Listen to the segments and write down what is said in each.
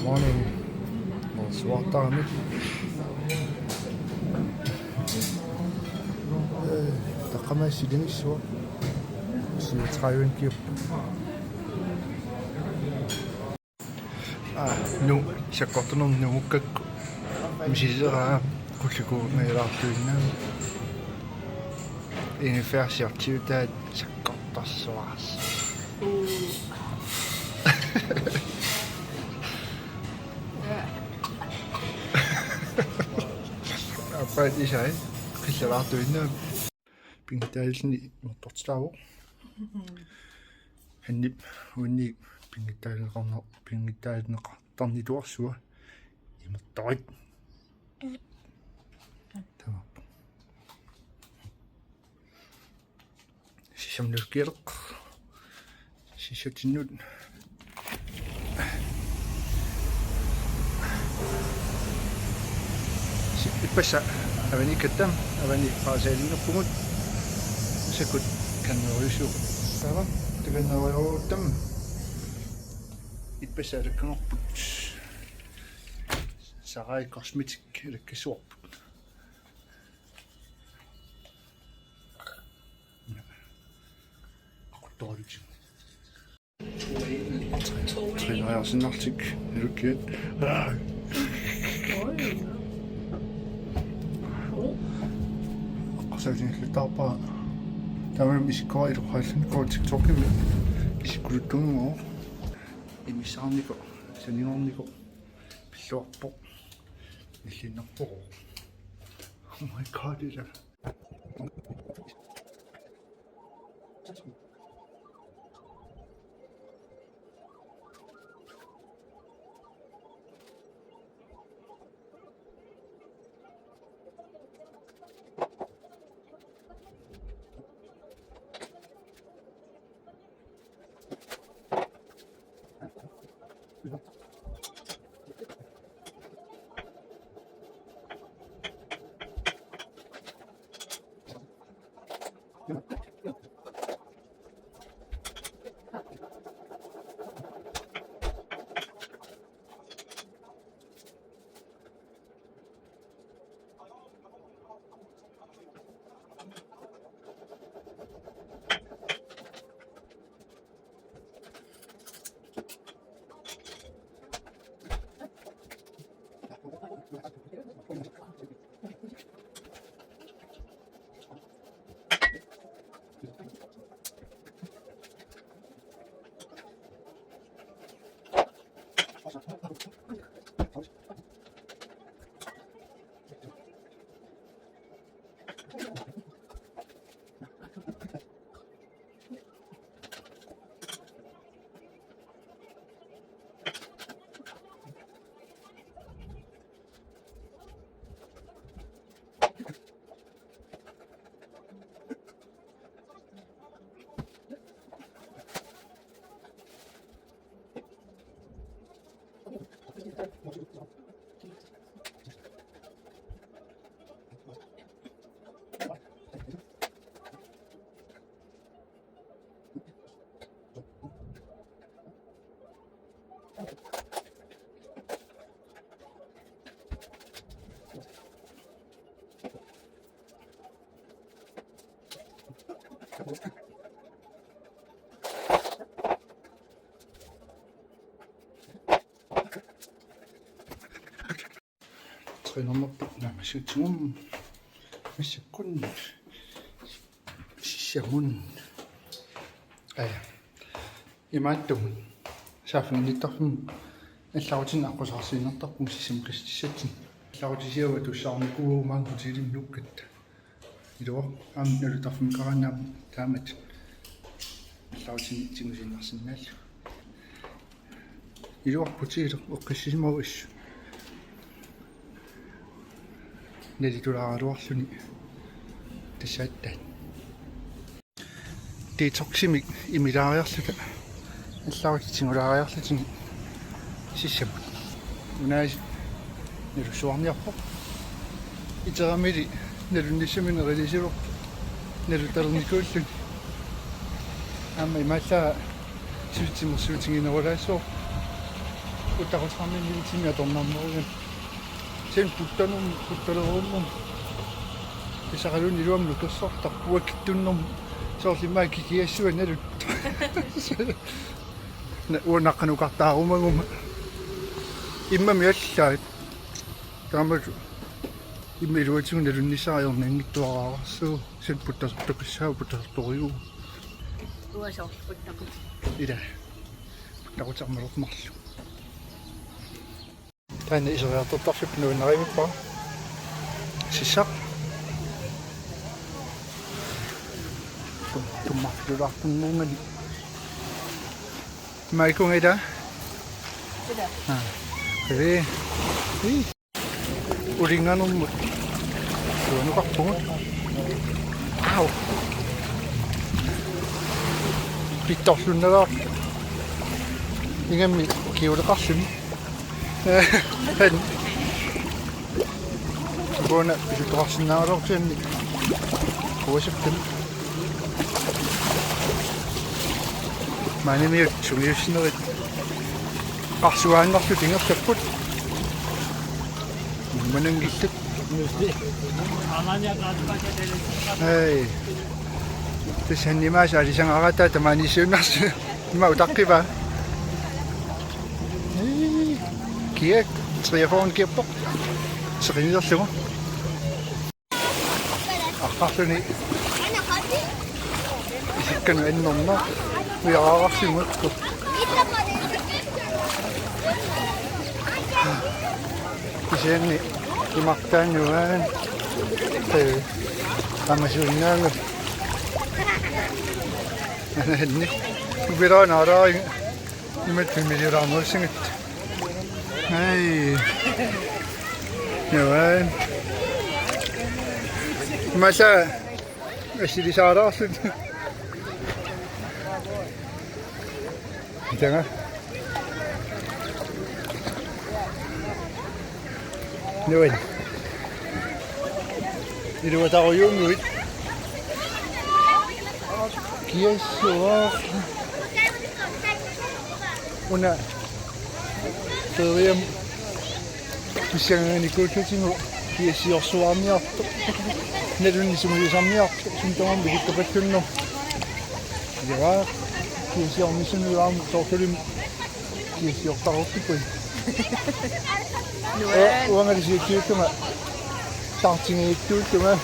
morning. Suartaanut. Taqamaasilinissua. Siutrayuankiup. Nu sakkortunernumukakku. Misiseraa kullukuumailаарtuinnaami. Inifærsiartiutaat sakkortarsuaras. Appaat isai qillalaartuinnaami pingittailni mortortilaavu hannip unniik pingittailneqartarnituarsua imertorit tamappu sissamnulkileq sissatinnut ipassa avani kattam avani qaasaalinnerpugut sakut kanneruisu tava takanneruuttam ipassa alakkanerput sarai cosmetic alakkasuarput aquttorulut trinajarsinnartik nalukkiat qasaatinallutaarpaa tamam iskora iluqaallani ko TikTokimi isikkuluttunguo imissaarniko saningorniko pilluarpo illinnerpo oh my god ila trinnernerput namassutsugum missakkun sissamun имааттугун саафингитторфим алларутин аққусарсииннэртарпун сиссам қистиссатсин алларутисиава туссаарникуугумаан кутилим нуккатта илуа аамналутарфим каранаам таамат алларутин тигусиннарсинаалла илуарпутиле оққиссимавис налитулааруарлуни тассааттаат детоксимик имилаариарлута алларутитингулаариарлутини сиссамут унааси нерусуарниарпо итерамили налунниссамин релисиво налуталерникууллуни аама имааллаа сутимерсуутингинерулаассоо uttaqutaqarni militimi atornarmerigan sen puttalerunum isaqalun iluam lukersor tarpuakittunnum soorlimmaa kikiassuan nalut uannaqqanukartaarumaguma immami allaat taamatu imma iluatigun nalunnissaariornangittuaraarsuu sen puttasertukussaa puttasertoriu uasorputtakut ila puttaqutaqmalormarlu taanna iseriartortarsup nuunnerimippa sissaq tummarlularpunnerngani maikungaida ida kare uringanummut tuanuqarpungut au pittorlunnalaar ingammi kiuleqarsumi hän buona pisutoqarsinnaarortuanni kuasaptam maanimiut sungiussinnerit qarsuaannarlu tingertapput manangillut ei tissannimaasa alisangarataa tamanissuunnarsu ima utaqqiva kiak triafoon kippoq seqinilerlugu aqarluni isikkanu annorna ujarararsimuakku kisianni imartaannuaan qamasuinnaangu ananni ubiraanaaraai imatfimiliuraarmuussingut ai nuaan masa asilisaaraarlut itanga nuan iluatarujuunguit kiassuar una teriam pissangaanikkuutlutingu kiassiorsuarniartu nalunnisumuliusarniartu suntorambi kikkapakkunno iraa kiassiormissunuarmu soortulim kiassiortarortipui uangalisiuttuuttuma tartingiittuuttuma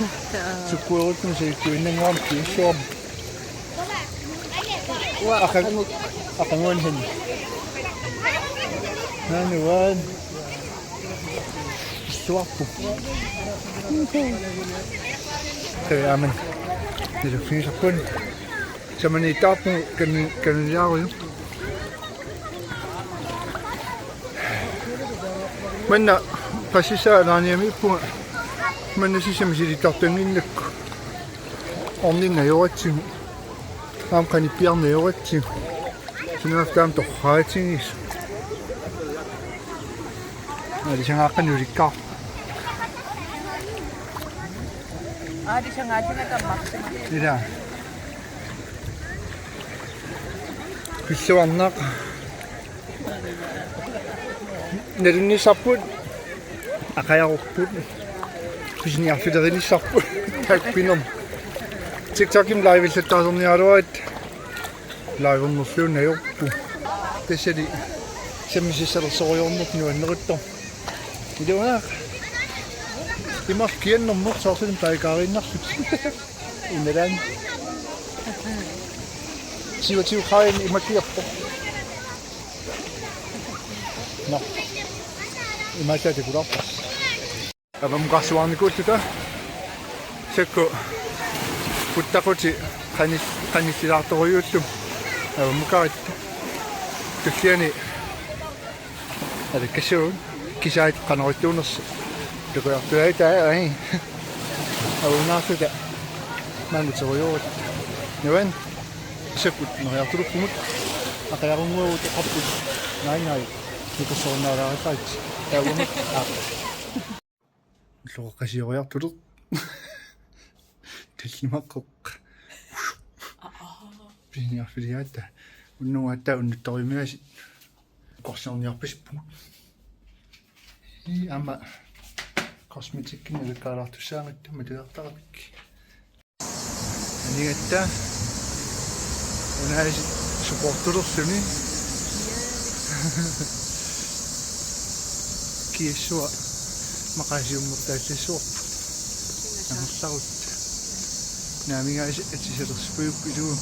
sukkueruttum siittuinnanguam kiassuar aqanguan han nanuan issuarpu amen nilufiisarpun samaniitaarpu kanuniaaruju manna qassissaa naaniamippunga manna sissamisitartanginnakku orningajoratsigu aam qanippiarnajoratsigu sinuaftaam torraatingis alisangaaqqanulikkaar aalisangaatinaqammartuma ila kissuarnaaq nalunnisarput aqajarurput pisniarfilerissarput takpinerm TikTokim live-illattaasornialuat live-ernerluunajorpu tassali sammisissalersorujornut nuannerittor iluaaq imarkiannermur soorsulum taikaarinnarlut unalaan sivatiu khain imakiarpo no imaatatikulorpas avamqarsuarnikuulluta sakku puttaquti qanissilaartoruyuullum avamqarit tulliani alakassuun kisaat qanorittuunersu tukuartuaita ai avunaarluta maanguteriuut nuan sakkut noriartulukkumut aqajarunguut qapput naingai nikussornaalaaritaat taavumut лоқасиориартулер таллимаққоқ пиниарфилиаата уннуаатта уннутторимиаси Korsiorniarpispu. Ama kosmetikkin ilkaalartussaangattu matuartarapik. Anigatta unaisi supportulersuni kiissua maqasiummertaallisuorput angerlarut naamigaisi atisalerspuyuk iluu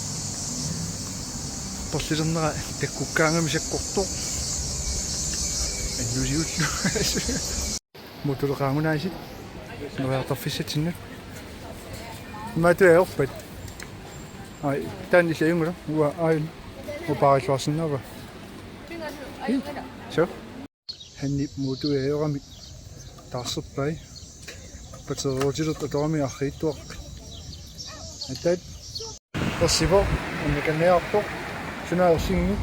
torlilerneqa takkukkaangami sakkortor annusiullu mutulqaangunaasit noriartarfissatsinnak maatuaorpat ai tanni sayungula ua ai uparilluarsinnava so hanni mutuaorami taarserpai pateruutilut atorami arriittuaq atat ossivo annakanniarpo sunaaersingi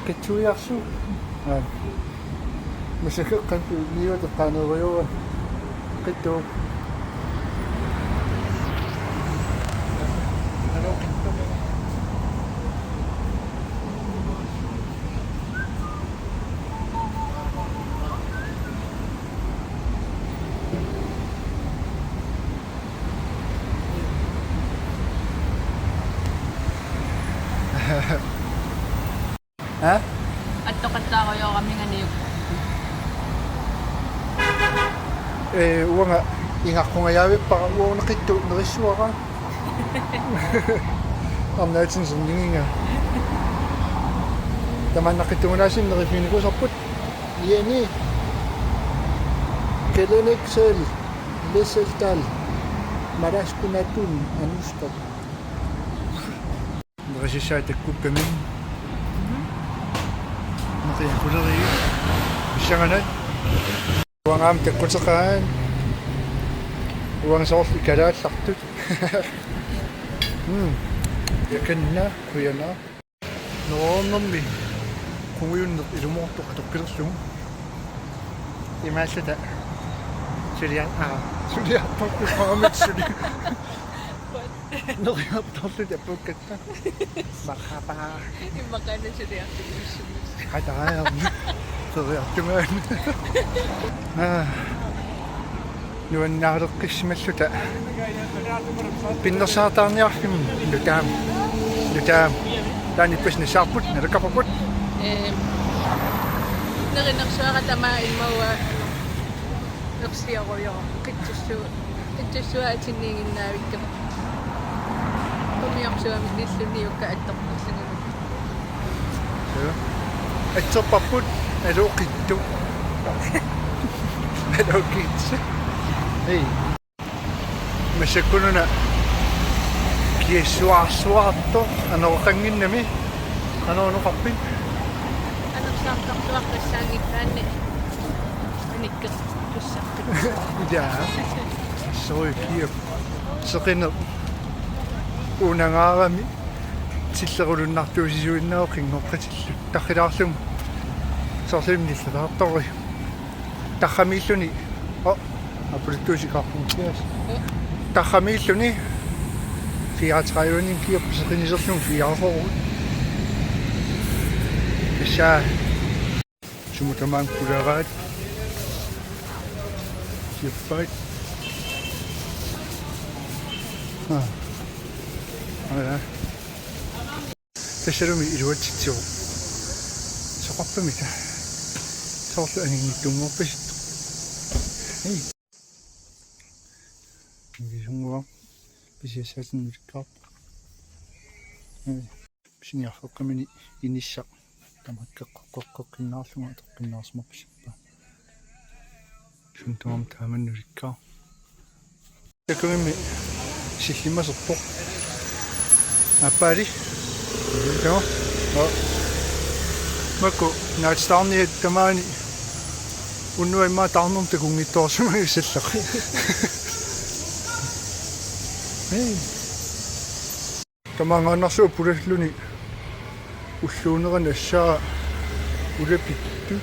katsuiarsu masakkeqqantu niuateqqaaneeriuga qittuu ha Atto-katta ko yung kami nga niyog. uanga ingaqquнгаяавип пара уорнеқитту нерissуара амнаатин суннигинга таманнақиттугунаасин нерифиникусарпут иани келенексел леселтал мараскунатун анустап нерисисаатаккуппамин нақиакулери исsanganat уангаам таккутеқаан уангсоорли калааллартут яканна куяна нооннэрми кунгуйуннер илумоортоқ атоққилерлугу имааллата сулиартарписмарамит сули нориарторлут аппуккатта махапаа Imakanan siya rin ang хатааяарни сериартунгаан нуаннаареққиссималлута пиннерсаатаарниарфим лутаам таани писнисаарпут налакапапут Narinaksuara tama ilmawa naksiyakoyo kittusua atiningin naawikka kumiaqsuami nissuniukka attornersingu атсерпарпут алооқитту алоокитс эй масаккунуна киэссуарсуарто анооқангиннами аноонеқарпит anaqsaartartuartassaangippaanni anikkas tussartut ja соёкип сеқинер унангаарами тиллерулуннартуусисуиннао қингоққатиллу тархилаарлум соорлимниллатаартори тархамииллуни аполиттуусикаарпуутиас тархамииллуни фиатраюнин киопписеқинисерлун фиаарфорут киса сумутамаан кулераат киоппайт тасарами илуатситсиу соқарпамита соорлу ангингиттунгорпасит эй гисунгуа писиассаатиннутиккаарп писиниарфеққамини инисса тамаккеққоққоққиннаарлуга тоққиннаарсмарписаппа сунтуам тааманнуликкаа такуми силлимасерпоқ аппари joo maku naatstaarni tamaani unnuimmaa taarnumta kungittoorsumagu sallaq hey tamaangaannarsuo pulalluni уллуунеран ассаа улапитту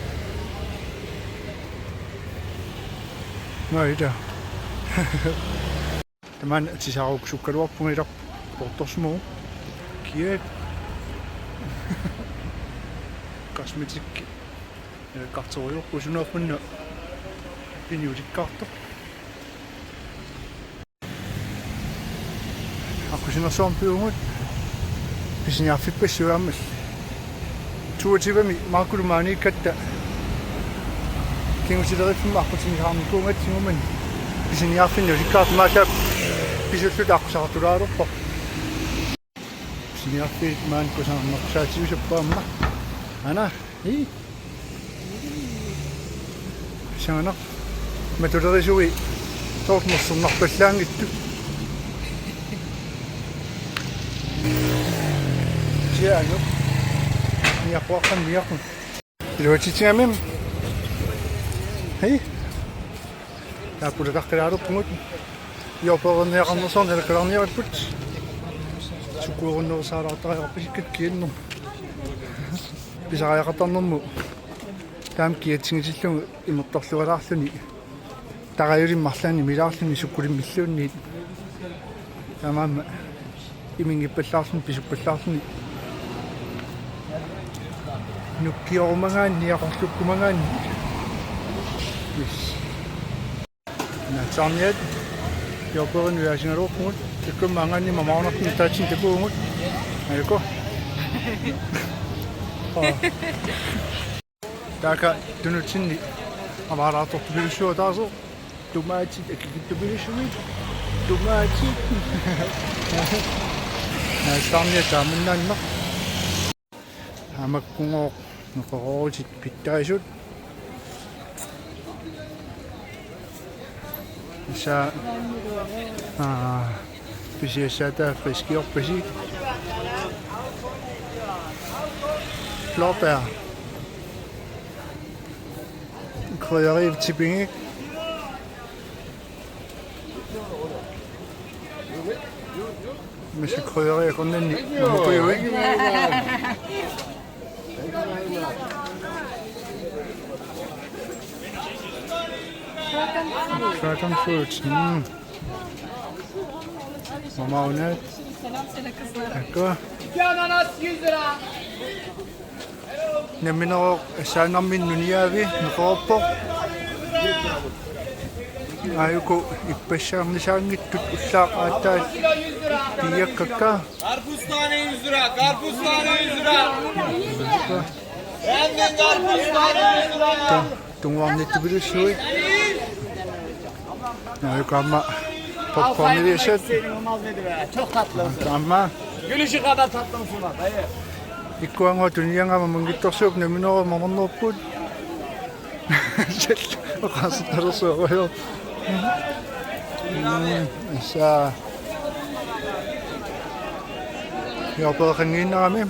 наида тамаан тисаарук суккалуарпунгилар порторсмуу киат matematik kartorior kusunerpunna iniutikkaartoq aqusinersoorpiungut pisiniarfippassуааммал 22-ми маакулумааниккатта кингусилериффимма аққутинихаарникуунгаатсигуман pisiniarfinnu sikkaartumaataap pisullut аққусаартулаалерпо pisiniarfiit maankusаарнерсаатигусаппаамма ана сангана матулерисуи тоортмерсернарпаллаангитту сиану ниақуаққан ниақун илуатитиамим тааккулатаққилаалерпугут иорпернеақарнерсорнера каларниариппут сукууруннерсаалаартариарписиккат кииннер писариақатарнэрму таам киатсигисиллугу имерторлугалаарлүни тараюлиммарлаани милаарлүни суккулиммиллуунниит тамаама имингиппаллаарлүни писуппаллаарлүни нуккиорумагаан ниақорлуккумагаан натсарниат йоперн уясингалууппугут таккуммаангаанни мамаорнартни таатсин такуугут айко така тунутсинни авараатортупилуссуа таасо тумаатит акикиттупилуссуи тумаатит натсарниат таамуннааннер амаккунгоо нукорооритит питтаисут иса писиассаата фрискиорпаси flopper krydderi til binge med så krydderi og kun den må jo ikke dragon fruits mama ona d'accord Nemino saanamin nuniavi nuqorpo ayuko ippassaarnisaangittut ullaaqaattaat piyakkakka Karpuz tane 100 lira, karpuz tane 100 lira. Benden karpuz tane 100 lira. Tunguarnittupilussui ayuko amma popcorniliset Olmaz dedi be. Çok tatlı. amma Gülüşü kadar tatlı mısın lan dayı? ikkuanga tuniangama mangittorsuuk naminoro marnernerput qasittarersuorio issa yopeqangiinnerami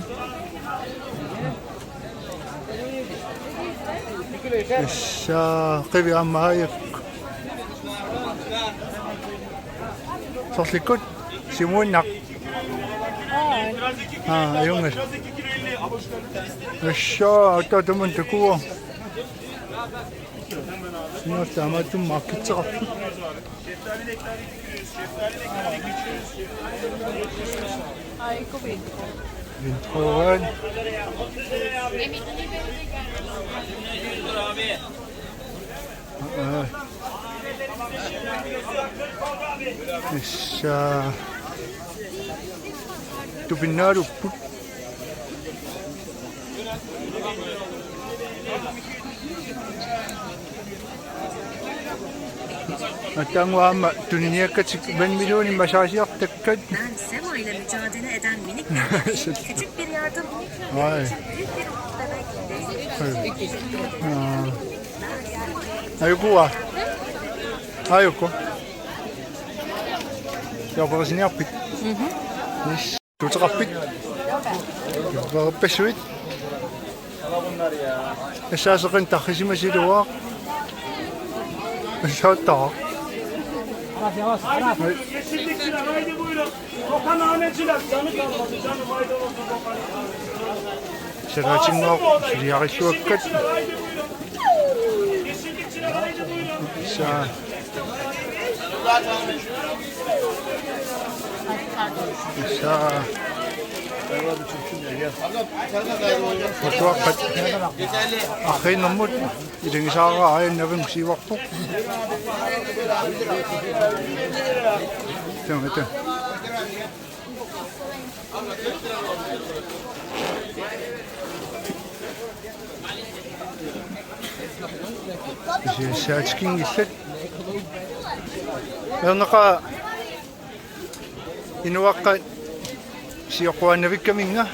issa qiviammaajak sorlikut simuinnaq ayungas aşağı hatta tamam takıyor. Sinir tamamen market tarafı. Vintroven. Aşağı. Tu binar uput. Atangwama tuniyakkatik ben milyonun başarıyaktakkat. Ben Sema ile mücadele eden minik küçük bir yardım Vay. büyük bir umut demek. Ayuko wa. Ayuko. Yaparız ne yapıp? Niş. Tutrapit. Yaparız peşuit. Esasakın takısimesi de var. Şatta. Yeşillikçiler haydi buyurun. Kokanhaneciler canı kalmadı. Canı maydanozu kokanhaneciler. Şeracınlar şuriyakı vakit. Haydi buyurun. Yeşillikçiler haydi buyurun. Şa. Şa. Mutuaqqat aqqiinnermut ilungisaaraa aajannavim siuarpoq. Tama. Saatkin illat. Erneqa inuaqqa siorquannavikkaminga.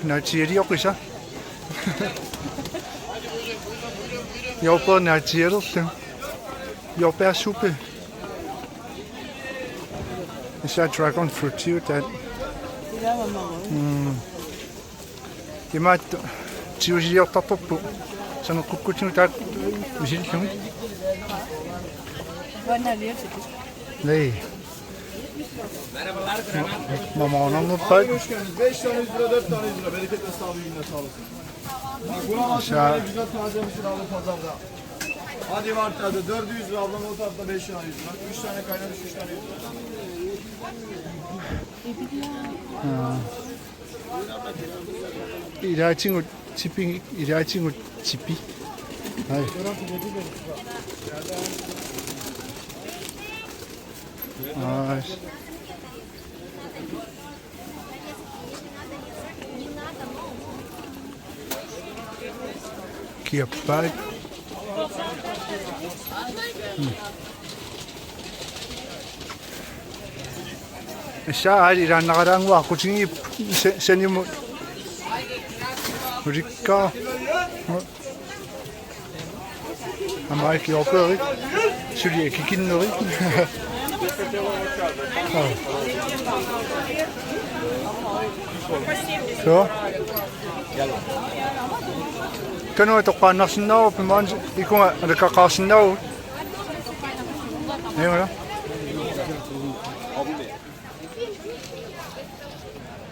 Naatiariorisa. Jobber naatiarerlu. Jordbærsuppe. Især dragon fruit tiutat. Imat tiusiortartorpu. Sanoqqukkutinutat usillugu. Nej. Mamanamnuttat. 5 tane 100 lira, 4 tane 100 lira. Bereketli sağlığı gününe sağ olasın. Bak buna başına güzel taze mısır aldı pazarda. Hadi var tadı 400 lira ablam o tarafta 5 tane 100 lira. 3 tane kaynamış 3 tane 100 lira. Ilatingut tipi ilatingut tipi. Hai. Nice. Kiappai. Saa irannarangu aqutingi senimu rikka. Amai kioperi. Suli kikinneri. So. Kano toqaannarsinnaaru pimaan ikunga alakaqaarsinnaaru. Ayora.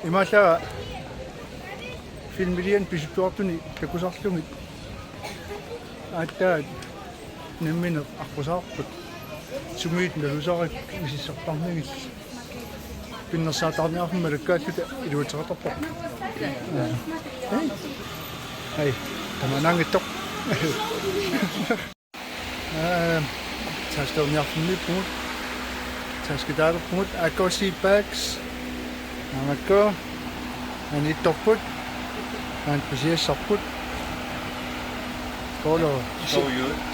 Imalla filmilian pisuttuartuni takusarlungit. Atta nimmina aqqusaarput. Sumit nalusarik isissartarnigit. Pinnersaatарниарфимма лаккааллута илуутеқартарпа. Hey, таманаангиттоқ. Taastorniarfimmippumut. Taaskitaalerpumut Akosi bags. Anakko. Anittorput. Anpasiassarput. Kolo.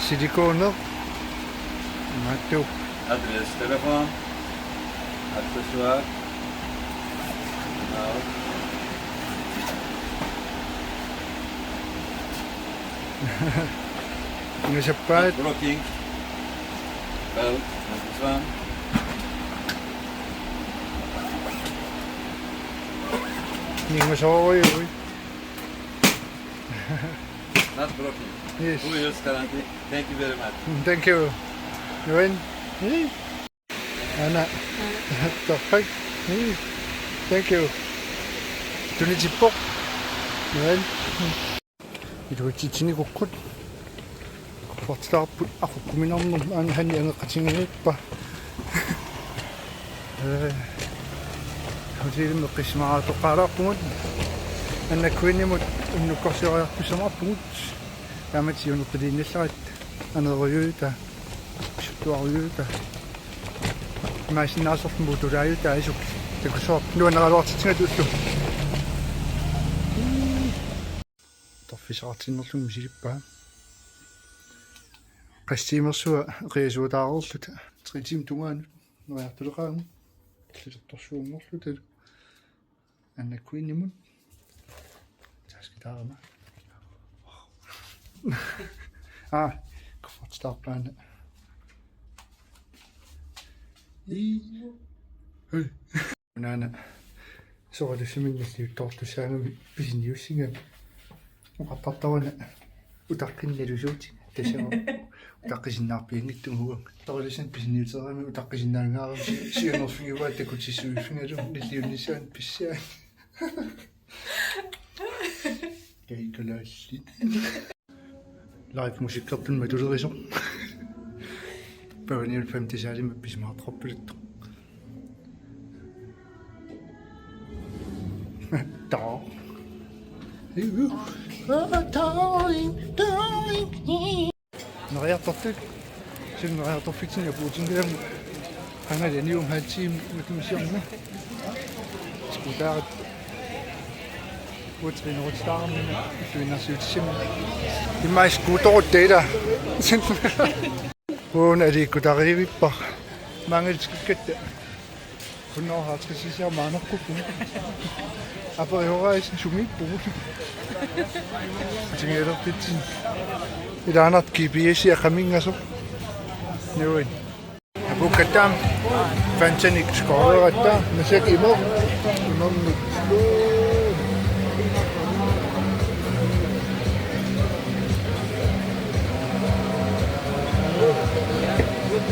Silikooner. Mattu. Adres, telefon, aksesuar, Ingesappaat. blocking, belt, and this one. Ningesooi. Not blocking. Yes. 2 years guarantee. Thank you very much. Thank you. Yun. Ana. Perfect. Thank you. Tunijipok. Yun. Ito chichini kukut. Fortstarput ako kuminamnum ang hani ang katsingit pa. Hodi mo kisma to qaraqmut. Anna kwinimut innu korsirarpissamaput. Kamat yun qdinisat. Ana royuta. Shtuaruyuta. Maisinaasor muturaayuta isuk. Takusor nuanaralortitsingatullu. Torfisartinnerlum silippa. Qastiimersua qiasuutaarerlut 3 tiim tungaanu nuartuleqaangu. Torsuungorlut. Anna kwinimut. Taskitaarma. Fortstarplan. Hey. Nana. Så det simpelthen tortusaanga pisiniussinga. Uqattattawana utaqqinnalusuuti tasama. Utaqqisinnarpiangittum torlisan pisiniuterami utaqqisinnaaringaarum siunerfingiwa takutissuiffingalu nilliunnisaan pissaa. Keikalaallit. Live musiikkertun matuleriso. Pavaniul 50 saalima pismaartrappulut. dog. Nariartartuk. Sen nariartarfiksin ja puutingilam. Hangalani halvtime missionen. Skudaaret. Puutrinnerutstaarmina. Suinarsuutsimma. Imais skuutorutteita. Huon er det kutarivippar. Mangelskikkatta. Kunnorhaatrisisia maanorkukku. Aperihoraisen sumippuut. Tingelerpitsin. Ilanat GPS qamingaso. Nuin. Abukatam. Fantanik skooleratta. Nasek imor. Imornik.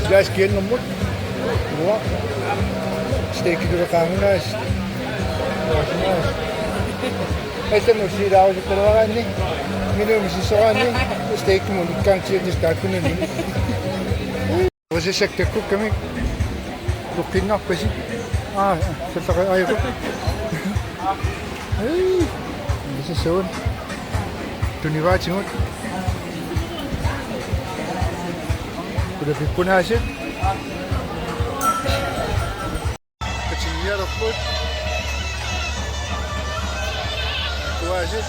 Slash kinder mut. Wow. Steek je door de gangen. Esta no si da hoje pela hora nem. Menino se só nem. Steek mo ni kantie ni sta kunen ni. Você se que ku kami. Lukin na pesi. Ah, se tá aí. Ei. Isso é só. Tu ni vai tinha. Udah pun hasil. Kecilnya repot. Tu hasil.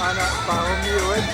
Anak parang miwet.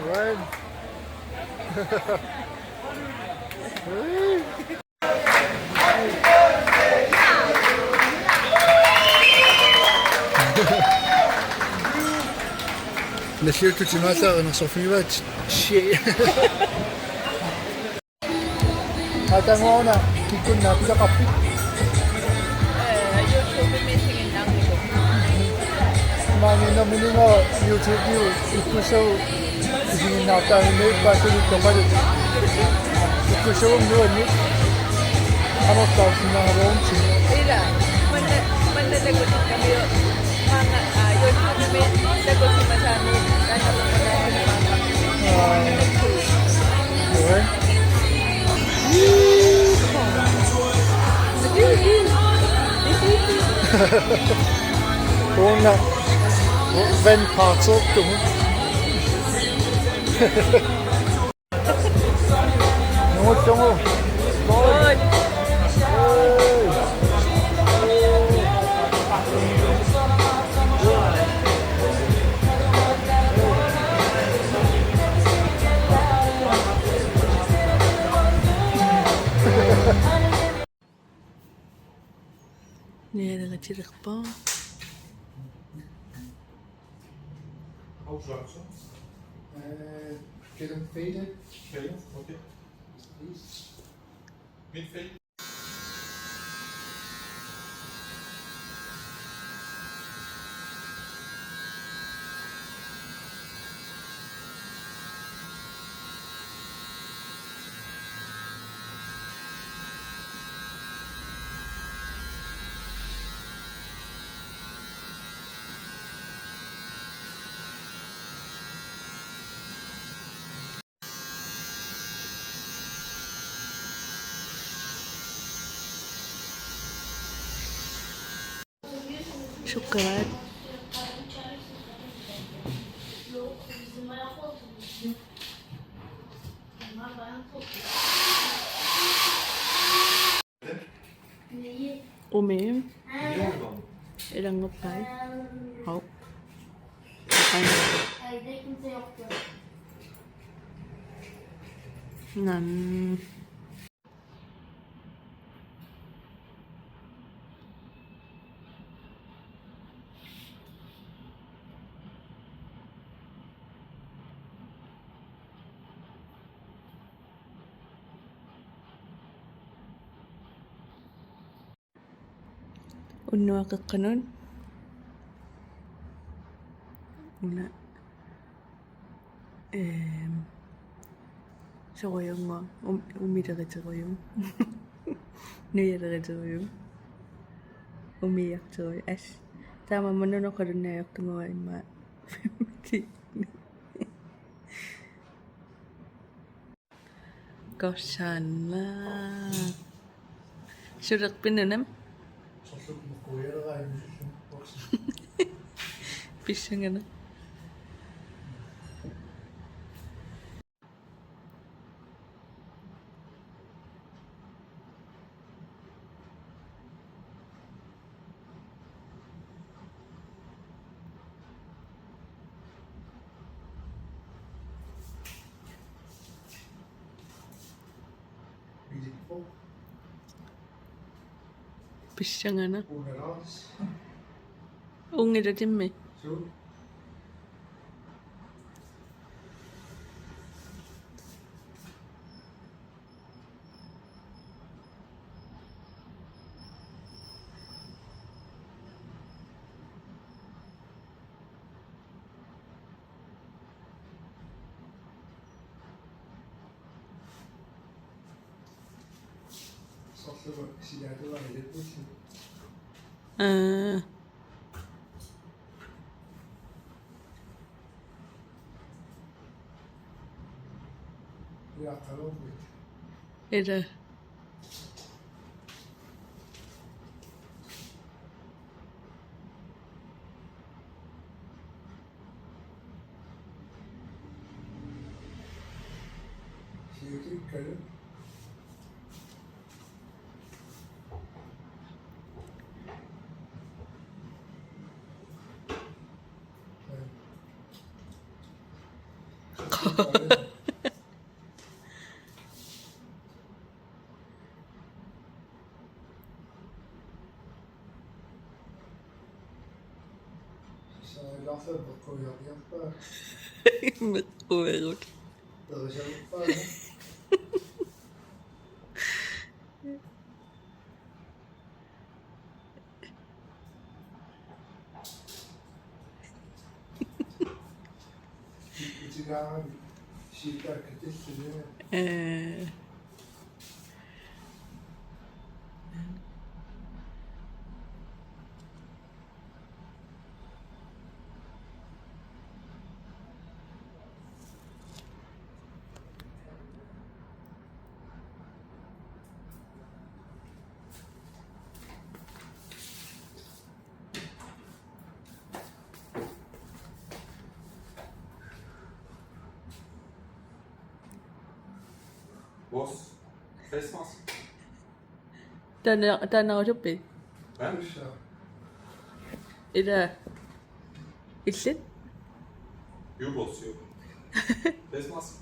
Word. نشيرت جماعة أنا صوفيات شيء هذا ما أنا كنا بلا قبي YouTube meeting lang ito. 많이 너무나 유튜브 이쿠쇼 지금 나타나는 바트리 동아리 이쿠쇼 뭐니 아무것도 없나 롬치 Ila, manlalagot kami yun. Mga YouTube meeting, lagot si Masami. Nasa mga 왜? 오나 ven parts of them 너무 좀 Niya na chirik pa. Get them faded. Okay. Please. Mid-fade. Syukran. Umi, ilang ngapay? Hop. Kapay. Evde kimse yoktu. Nan. Uno ka kanon? Una. Sa koyong mo. Umiyak sa koyong. Nuyak sa koyong. Umiyak sa koyong. As. Tama mo nun ako rin na yak tungawain ma. Kausan na. Suraqpinanam Solluk mukuiraqaimissum orsi. pissangana. Bilikpo Pissangana. unaras. Ungiratimmi. So solluk silaatuga ilattussu. Yaqalumbit. Ira. Siutikkalu. Sailafel bakkoyaqyarpaa. Meqquerut. Tersaluppaana. Itigaami siikaakkatillune. Boss, face mask. Taanarusuppi. Huh? Tussa. Ira. Illit? You boss, you. Face mask.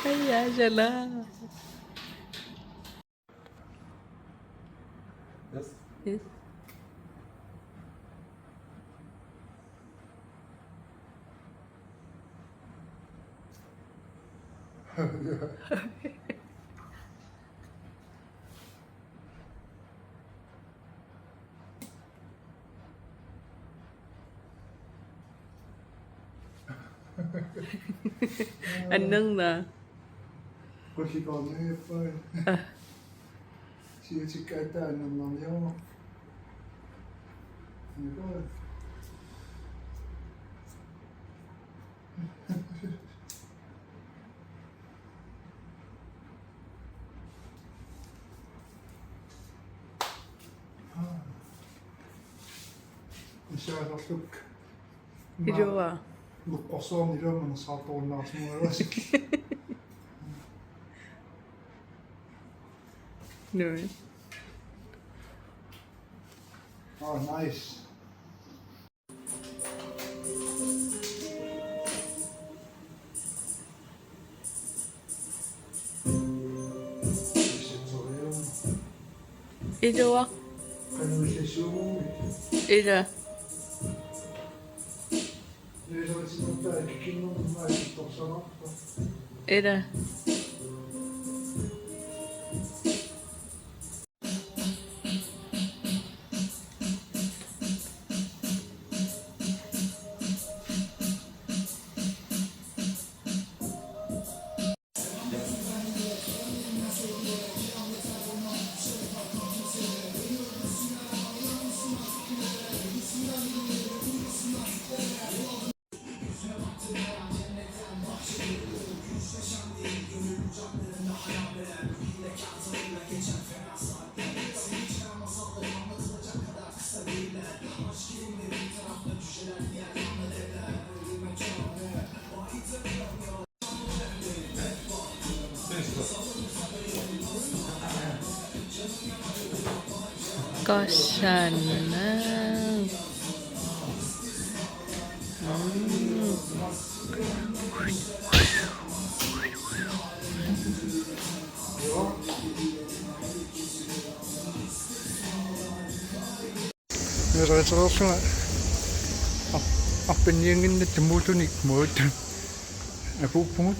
Ay, ya lah. Yes. Yes. Anh nâng nè. Koshikoneeppai. Siutikkaataannernerniamo. Niko. Isaagarluk. Iruwa. Luqqorsoorniluamana saartorunnaarsimualas. No. Oh, nice. Iruwa. Kanuusisuumit. Ira. Neesaritsinuttaa kikinnermaa torsanarpa. Ira. Kossana. Nirajararsuna appennianginna tumutunik muut apuppungut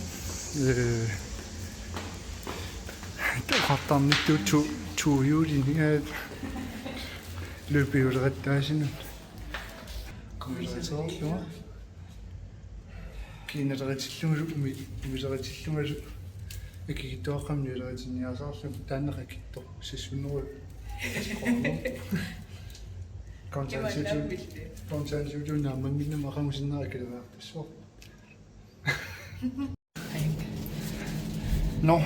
toqartarnittu tuuyuulini løbiulerittaasinu nirajararsuna kiinaleritillugalu umileritillungalu akigittoaqqamni uleritiniasaarlu taanneqakitto sissunerul konsensuutu naammanginna maqamusinnera kalaaqtassuaq no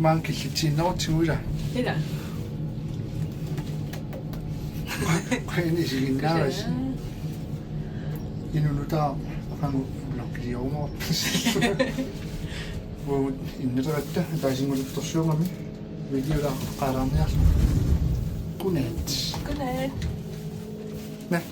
maan killitiinnerutsigula Ida. qainisiginnaavas inunutaa aqamu ularkiliorumor uut inneratta taasinguluttorsuungami videola qaalaarniarlu kunaat Good night. Nah.